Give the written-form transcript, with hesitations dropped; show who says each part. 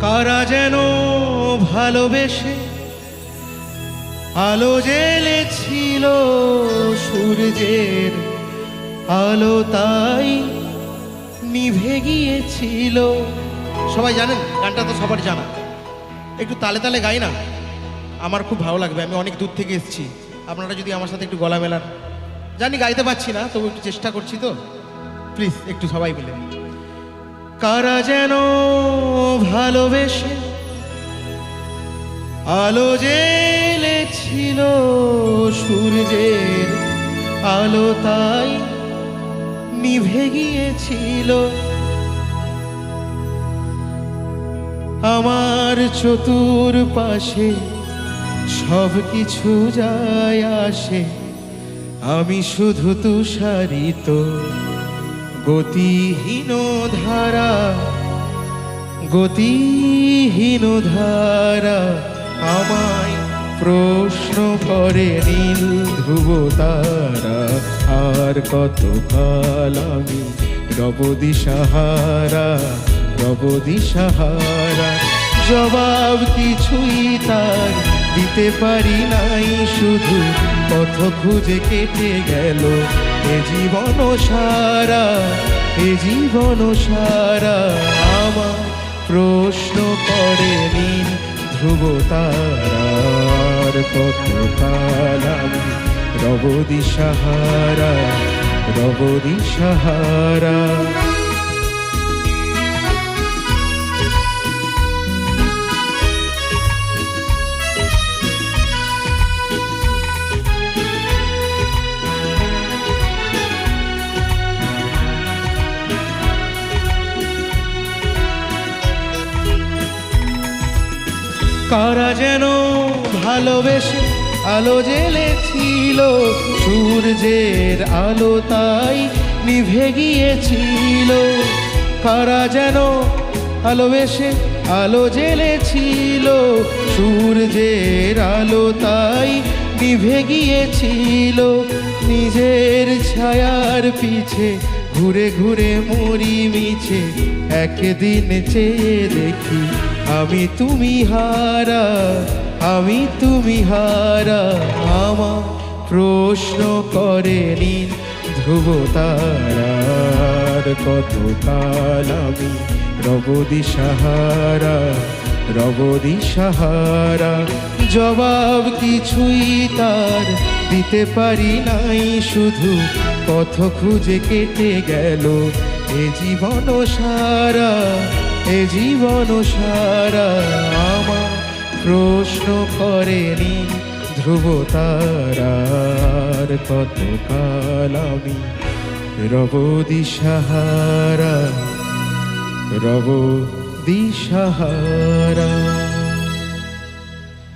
Speaker 1: কারা যেন ভালোবেসে আলো জ্বেলেছিল সূর্যের আলো তাই নিভে গিয়েছিল। সবাই জানেন গানটা, তো সবার জানা। একটু তালে তালে গাই না, আমার খুব ভালো লাগবে। আমি অনেক দূর থেকে এসেছি, আপনারা যদি আমার সাথে একটু গলা মেলান। জানি গাইতে পারছি না, তবু একটু চেষ্টা করছি, তো প্লিজ একটু সবাই মিলে। কারা যেন ভালোবেসে আলো জ্বেলেছিল সূর্যের আলো তাই নিভে গিয়েছিল। আমার চতুর্পাশে সব কিছু যায় আসে, আমি শুধু তুষারিত গতিহীন ধারা, গতিহীন ধারা। আমায় প্রশ্ন করে নীল ধ্রুব তারা, আর কতকাল আমি রব দিশাহারা, রব দিশাহারা। জবাব কিছুই তার দিতে পারি নাই, শুধু পথ খুঁজে কেটে গেল এ জীবন সারা, এ জীবন সারা। আমার প্রশ্ন করে নীল ধ্রুব তারার, কতকাল আমি রব দিশাহারা, রব দিশাহারা। কারা যেন ভালোবেসে আলো জ্বেলেছিল সূর্যের আলো তাই নিভে গিয়েছিল। কারা যেন ভালোবেসে আলো জ্বেলেছিল সূর্যের আলো তাই নিভে গিয়েছিল। নিজের ছায়ার পিছে ঘুরে ঘুরে মরি মিছে, একদিন চেয়ে দেখি আমি তুমি হারা, আমি তুমি হারা। আমার প্রশ্ন করে নীল ধ্রুব তারার, কতকাল আমি রব দিশাহারা, রব দিশাহারা। জবাব কিছুই তার দিতে পারি নাই, শুধু পথ খুঁজে কেটে গেল এ জীবন সারা, এ জীবন সারা। আমার প্রশ্ন করেনি ধ্রুব তারার, কতকাল আমি রব দিশাহারা, রব দিশাহারা।